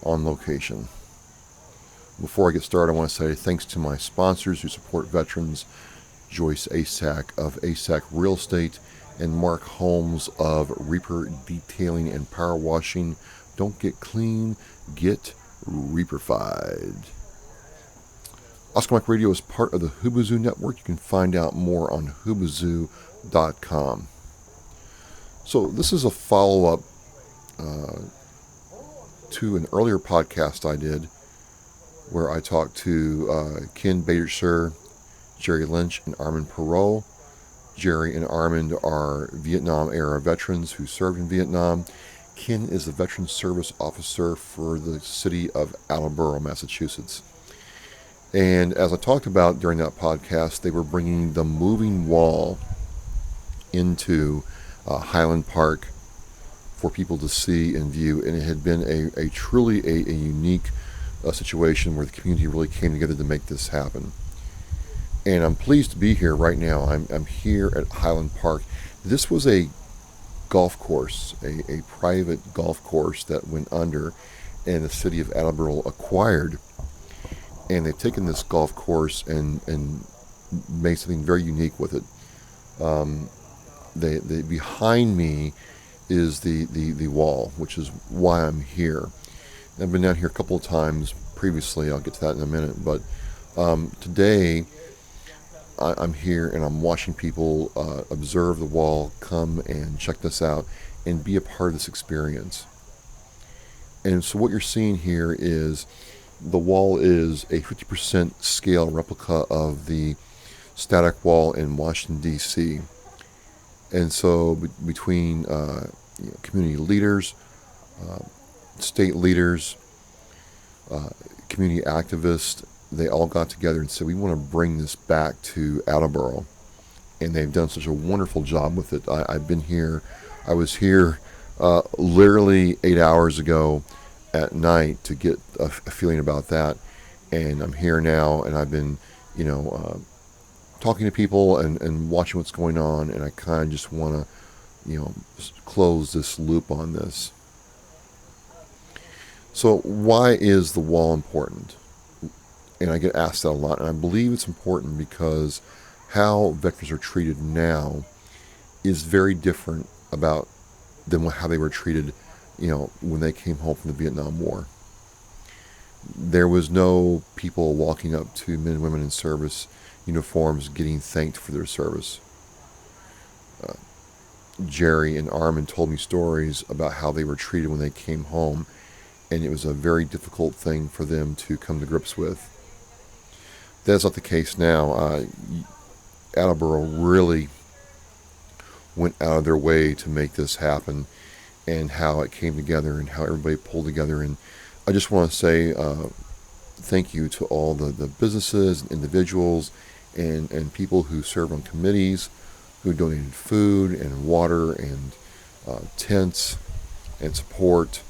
on location. Before I get started, I want to say thanks to my sponsors who support veterans, Joyce Asack of Asack Real Estate and Mark Holmes of Reaper Detailing and Power Washing. Don't get clean, get Reaperfied. Oscar Mike Radio is part of the Hubazoo Network. You can find out more on hubazoo.com. So this is a follow-up to an earlier podcast I did where I talked to Ken Baderser, Jerry Lynch, and Armand Perot. Jerry and Armand are Vietnam-era veterans who served in Vietnam. Ken is the Veteran Service Officer for the city of Attleboro, Massachusetts. And as I talked about during that podcast, they were bringing the moving wall into Highland Park for people to see and view. And it had been a truly a unique situation where the community really came together to make this happen. And I'm pleased to be here right now. I'm here at Highland Park. This was a golf course, a private golf course that went under and the city of Attleboro acquired. And they've taken this golf course and made something very unique with it. The behind me is the wall, which is why I'm here. I've been down here a couple of times previously. I'll get to that in a minute. But today I'm here and I'm watching people observe the wall, come and check this out, and be a part of this experience. And so what you're seeing here is the wall is a 50% scale replica of the static wall in Washington, D.C. And so between community leaders, state leaders, community activists, they all got together and said, we want to bring this back to Attleboro. And they've done such a wonderful job with it. I've been here. I was here literally 8 hours ago at night to get a feeling about that. And I'm here now, and I've been, talking to people and watching what's going on. And I kind of just want to, close this loop on this. So why is the wall important? And I get asked that a lot, and I believe it's important because how veterans are treated now is very different than how they were treated, when they came home from the Vietnam War. There was no people walking up to men and women in service uniforms getting thanked for their service. Jerry and Armand told me stories about how they were treated when they came home, and it was a very difficult thing for them to come to grips with. That's not the case now. Attleboro really went out of their way to make this happen, and how it came together and how everybody pulled together. And I just want to say thank you to all the businesses and individuals and people who served on committees, who donated food and water and tents and support.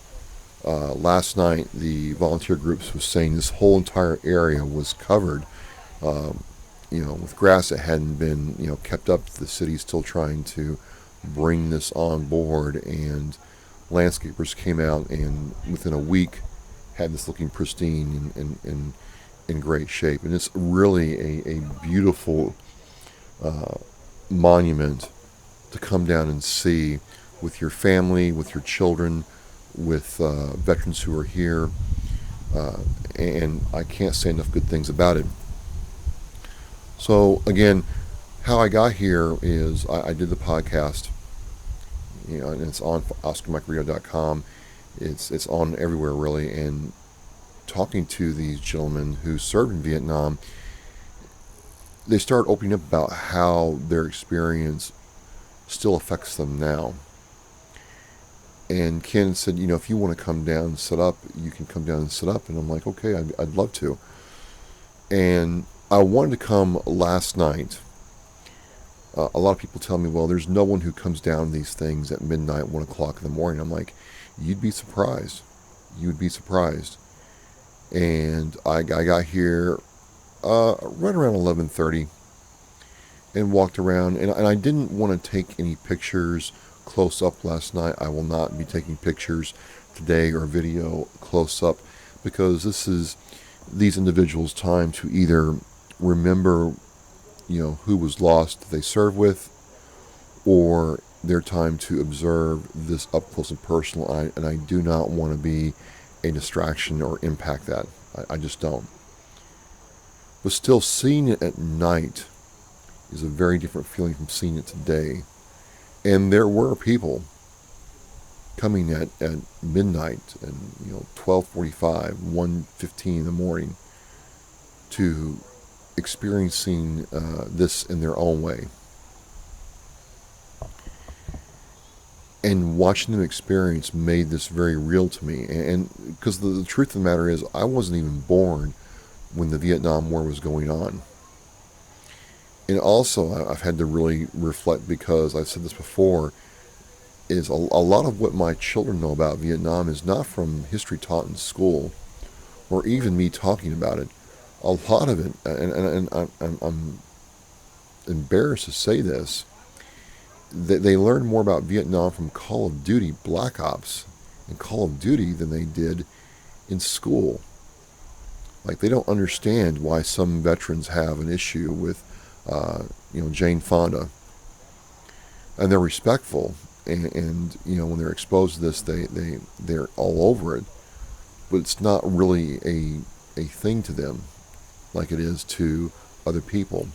Last night, the volunteer groups was saying this whole entire area was covered, with grass that hadn't been, kept up. The city's still trying to bring this on board, and landscapers came out and within a week had this looking pristine and in great shape. And it's really a beautiful monument to come down and see with your family, with your children, with veterans who are here, and I can't say enough good things about it. So again, how I got here is I did the podcast, and it's on OscarMikeRadio.com. It's on everywhere really, and talking to these gentlemen who served in Vietnam, they start opening up about how their experience still affects them now. And Ken said, if you want to come down and set up, you can come down and set up. And I'm like, okay, I'd love to. And I wanted to come last night. A lot of people tell me, well, there's no one who comes down these things at midnight, 1 o'clock in the morning. I'm like, you'd be surprised. You would be surprised. And I got here right around 11:30 and walked around. And I didn't want to take any pictures close up last night. I will not be taking pictures. today or video close up, because this is these individuals' time to either remember, who was lost that they served with, or their time to observe this up close and personal. And I do not want to be a distraction or impact that. I just don't. But still, seeing it at night is a very different feeling from seeing it today. And there were people coming at midnight and 12:45, 1:15 in the morning to experiencing this in their own way. And watching them experience made this very real to me. And because the truth of the matter is, I wasn't even born when the Vietnam War was going on. And also, I've had to really reflect, because I've said this before, is a lot of what my children know about Vietnam is not from history taught in school, or even me talking about it. A lot of it, and I'm embarrassed to say this, they learned more about Vietnam from Call of Duty, Black Ops, and Call of Duty than they did in school. Like, they don't understand why some veterans have an issue with, Jane Fonda, and they're respectful. And when they're exposed to this, they're all over it, but it's not really a thing to them like it is to other people.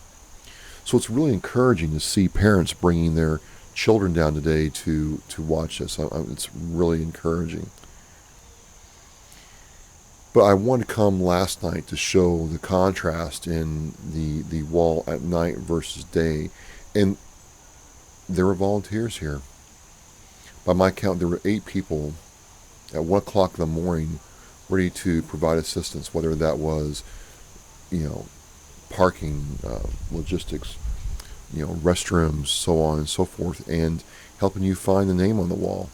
So it's really encouraging to see parents bringing their children down today to watch this. It's really encouraging. But I wanted to come last night to show the contrast in the wall at night versus day. And there were volunteers here. By my count, there were 8 people at 1 o'clock in the morning ready to provide assistance, whether that was, parking, logistics, restrooms, so on and so forth, and helping you find the name on the wall.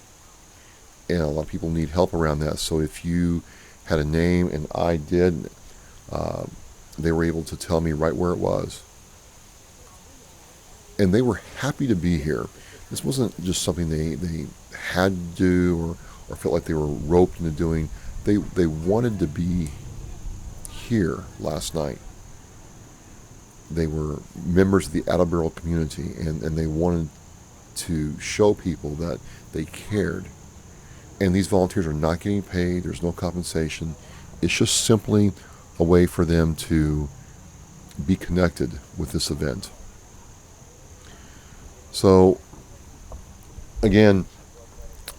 And a lot of people need help around that. So if you had a name, and I did, they were able to tell me right where it was. And they were happy to be here. This wasn't just something they had to do or felt like they were roped into doing. They wanted to be here last night. They were members of the Attleboro community, and they wanted to show people that they cared. And these volunteers are not getting paid. There's no compensation. It's just simply a way for them to be connected with this event. So, again,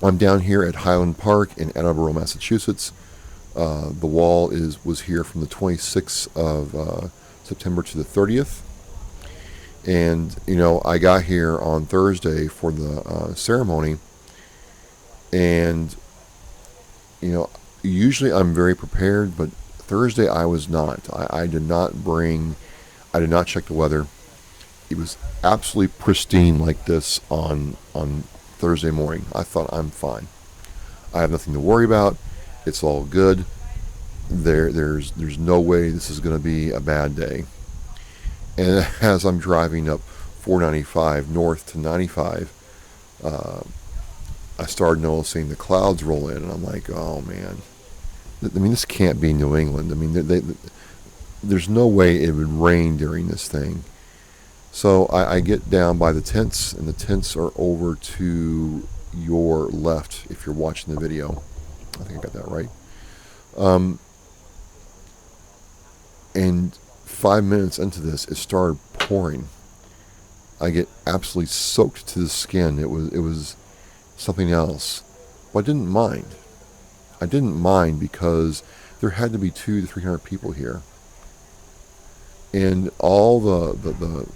I'm down here at Highland Park in Attleboro, Massachusetts. The wall was here from the 26th of September to the 30th. And, I got here on Thursday for the ceremony. And, usually I'm very prepared, but Thursday I was not. I did not check the weather. It was absolutely pristine like this on Thursday morning. I thought, I'm fine. I have nothing to worry about. It's all good. There's no way this is going to be a bad day. And as I'm driving up 495 north to 95, I started noticing the clouds roll in, and I'm like, oh man. I mean, this can't be New England. I mean, there's no way it would rain during this thing. So I get down by the tents, and the tents are over to your left if you're watching the video. I think I got that right. And 5 minutes into this, it started pouring. I get absolutely soaked to the skin. It was something else. But I didn't mind. I didn't mind because there had to be 200 to 300 people here. And all the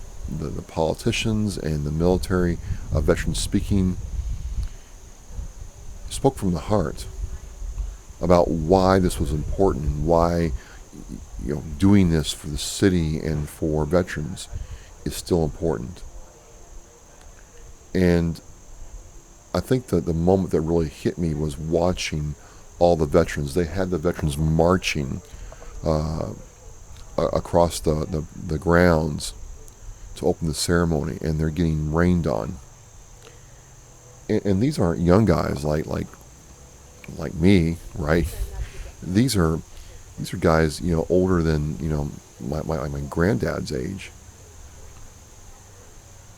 politicians and the military veterans speaking spoke from the heart about why this was important and why doing this for the city and for veterans is still important. And I think that the moment that really hit me was watching all the veterans. They had the veterans marching across the grounds to open the ceremony, and they're getting rained on. And these aren't young guys like like me, right? These are guys, older than my granddad's age,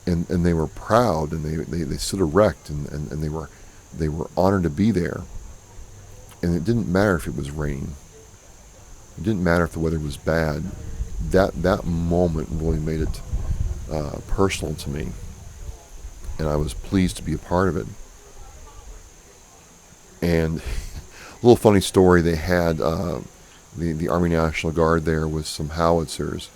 and they were proud, and they stood erect, and they were honored to be there. And it didn't matter if it was raining. It didn't matter if the weather was bad. That moment really made it personal to me, and I was pleased to be a part of it. And a little funny story: they had the Army National Guard there with some howitzers,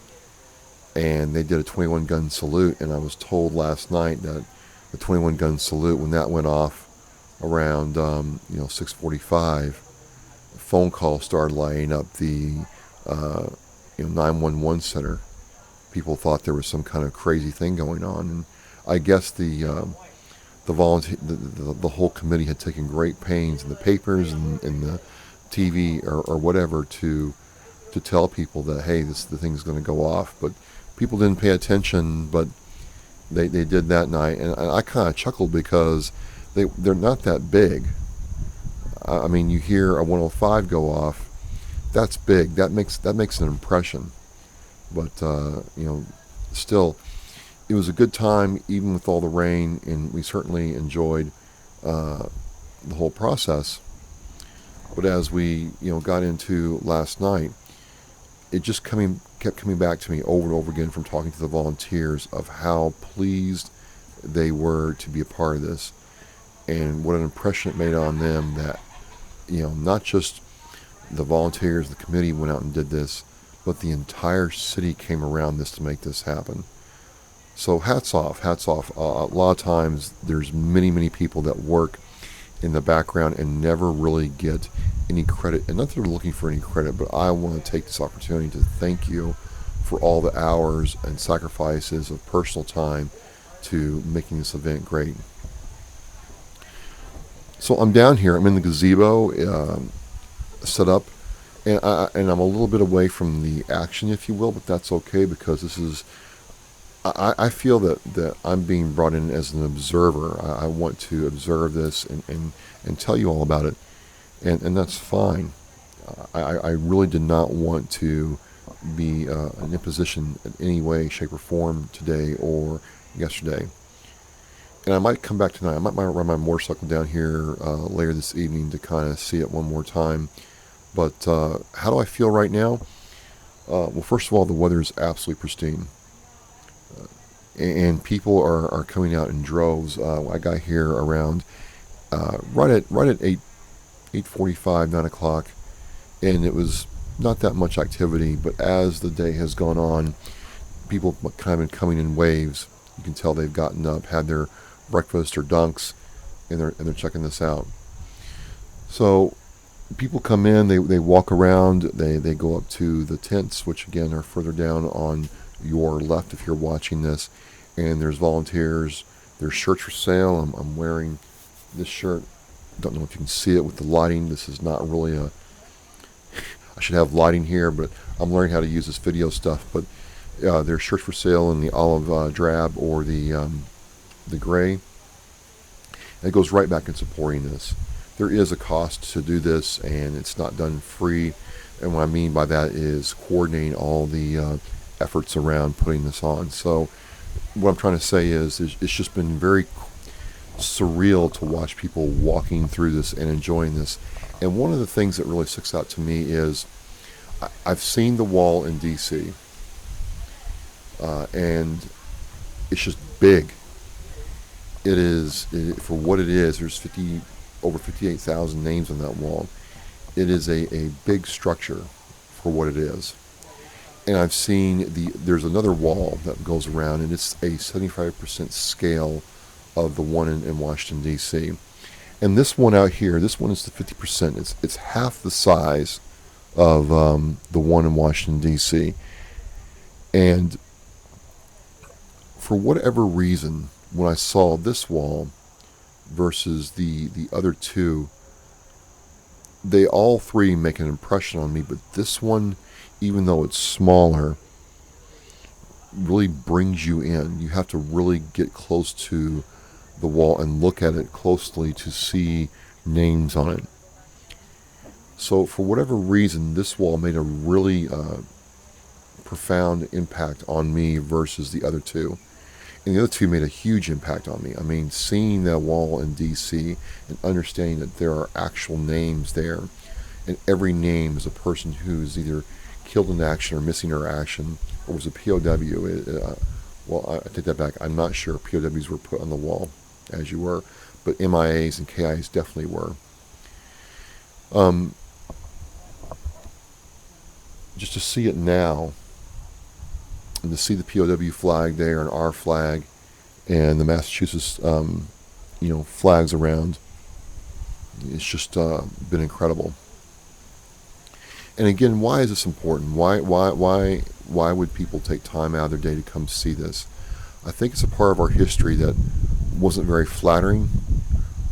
and they did a 21 gun salute. And I was told last night that the 21 gun salute, when that went off around 6:45, a phone call started lighting up the 911 center. People thought there was some kind of crazy thing going on, and I guess the volunteer, the whole committee had taken great pains in the papers and in the TV or whatever to tell people that, hey, the thing's going to go off. But people didn't pay attention, but they did that night, and I kind of chuckled because they're not that big. I mean, you hear a 105 go off, that's big. That makes an impression. But still, it was a good time, even with all the rain, and we certainly enjoyed the whole process. But as we got into last night, it just kept coming back to me over and over again from talking to the volunteers of how pleased they were to be a part of this, and what an impression it made on them that not just the volunteers, the committee went out and did this, but the entire city came around this to make this happen. So hats off. A lot of times there's many people that work in the background and never really get any credit. And not that they're looking for any credit, but I want to take this opportunity to thank you for all the hours and sacrifices of personal time to making this event great. So I'm down here. I'm in the gazebo, set up, and I'm a little bit away from the action, if you will, but that's okay because this is. I feel that I'm being brought in as an observer. I want to observe this and tell you all about it, and that's fine. I really did not want to be an imposition in any way, shape, or form today or yesterday. And I might come back tonight. I might run my motorcycle down here later this evening to kind of see it one more time. But how do I feel right now? Well, first of all, the weather is absolutely pristine. And people are coming out in droves. I got here around right at 8:45, 9 o'clock, and it was not that much activity. But as the day has gone on, people kind of been coming in waves. You can tell they've gotten up, had their breakfast or dunks, and they're checking this out. So people come in, they walk around, they go up to the tents, which again are further down on your left if you're watching this, and there's volunteers. There's shirts for sale. I'm wearing this shirt. Don't know if you can see it with the lighting. This is not really I should have lighting here, but I'm learning how to use this video stuff. But there's shirts for sale in the olive drab or the gray. And it goes right back in supporting this. There is a cost to do this, and it's not done free. And what I mean by that is coordinating all the efforts around putting this on. So what I'm trying to say is it's just been very surreal to watch people walking through this and enjoying this. And one of the things that really sticks out to me is I've seen the wall in DC, and it's just big. For what it is, there's over 58,000 names on that wall. It is a big structure for what it is. And I've seen there's another wall that goes around, and it's a 75% scale of the one in Washington, D.C. And this one out here, this one is the 50%. It's half the size of the one in Washington, D.C. And for whatever reason, when I saw this wall versus the other two, they all three make an impression on me, but this one, even though it's smaller, really brings you in. You have to really get close to the wall and look at it closely to see names on it. So for whatever reason, this wall made a really profound impact on me versus the other two. And the other two made a huge impact on me. I mean, seeing that wall in D.C. and understanding that there are actual names there, and every name is a person who's either killed in action or missing in action, or was a POW. Well, I take that back. I'm not sure POWs were put on the wall, as you were, but MIAs and KIAs definitely were. Just to see it now, and to see the POW flag there and our flag and the Massachusetts, flags around, it's just been incredible. And again, why is this important? Why would people take time out of their day to come see this? I think it's a part of our history that wasn't very flattering.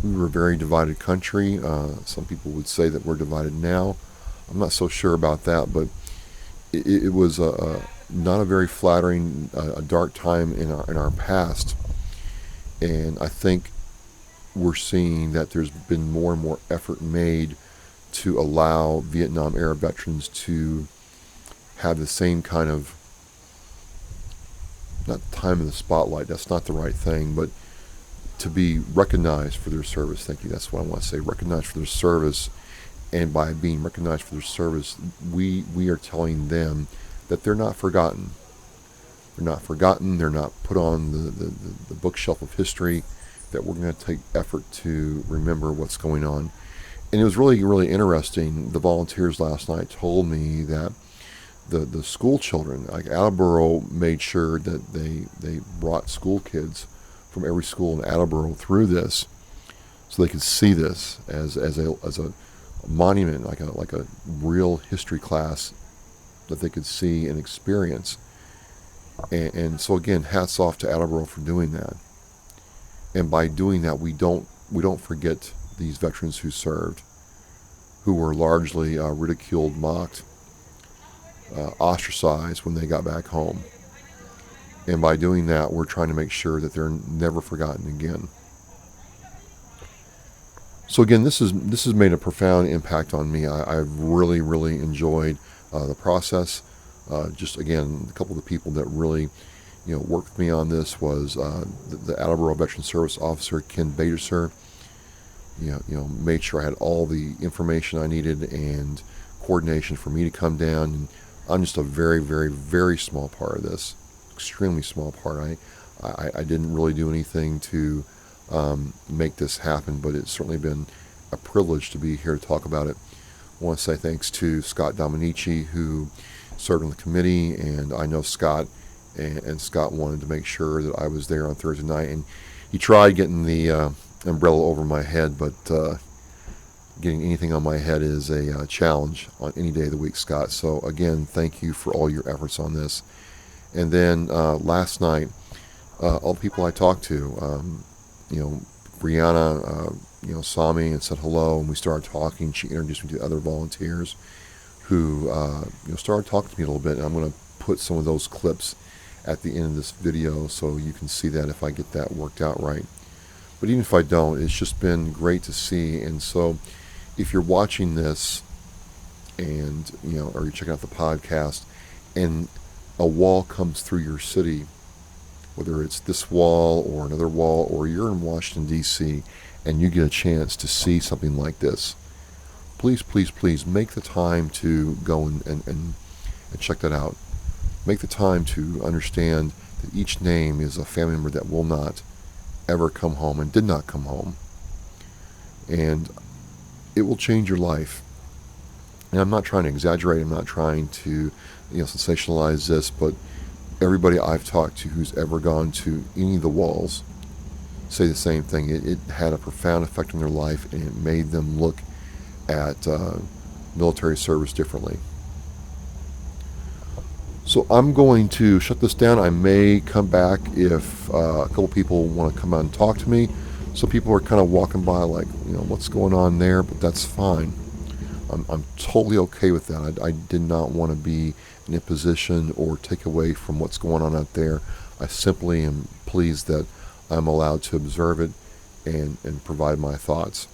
We were a very divided country. Some people would say that we're divided now. I'm not so sure about that, but it was not a very flattering, a dark time in our past. And I think we're seeing that there's been more and more effort made to allow Vietnam era veterans to have the same kind of, not time in the spotlight, that's not the right thing, but to be recognized for their service. Thank you, that's what I want to say, recognized for their service. And by being recognized for their service, we are telling them that they're not forgotten. They're not forgotten, they're not put on the bookshelf of history, that we're going to take effort to remember what's going on. And it was really, really interesting. The volunteers last night told me that the school children, like Attleboro, made sure that they brought school kids from every school in Attleboro through this, so they could see this as a monument, like a real history class that they could see and experience. And so again, hats off to Attleboro for doing that. And by doing that, we don't forget these veterans who served, who were largely ridiculed, mocked, ostracized when they got back home. And by doing that, we're trying to make sure that they're never forgotten again. So again, this has made a profound impact on me. I've really, really enjoyed the process. Just again, a couple of the people that really, worked with me on this was the Attleboro Veteran Service Officer Ken Baderser. Made sure I had all the information I needed and coordination for me to come down. And I'm just a very, very, very small part of this, extremely small part. I didn't really do anything to make this happen, but it's certainly been a privilege to be here to talk about it. I want to say thanks to Scott Dominici, who served on the committee, and I know Scott, and Scott wanted to make sure that I was there on Thursday night, and he tried getting the umbrella over my head, but getting anything on my head is a challenge on any day of the week, Scott. So again, thank you for all your efforts on this. And then last night, all the people I talked to, Brianna, saw me and said hello, and we started talking. She introduced me to other volunteers who, started talking to me a little bit. And I'm going to put some of those clips at the end of this video so you can see that if I get that worked out right. But even if I don't, it's just been great to see. And so if you're watching this and, or you're checking out the podcast and a wall comes through your city, whether it's this wall or another wall, or you're in Washington, D.C., and you get a chance to see something like this, please, please, please make the time to go and check that out. Make the time to understand that each name is a family member that will not ever come home and did not come home. And it will change your life. And I'm not trying to exaggerate. I'm not trying to, sensationalize this, but everybody I've talked to who's ever gone to any of the walls say the same thing. It had a profound effect on their life, and it made them look at military service differently. So I'm going to shut this down. I may come back if a couple people want to come out and talk to me. So people are kind of walking by like, what's going on there, but that's fine. I'm totally okay with that. I did not want to be in a position or take away from what's going on out there. I simply am pleased that I'm allowed to observe it and provide my thoughts.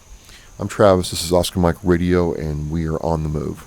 I'm Travis. This is Oscar Mike Radio, and we are on the move.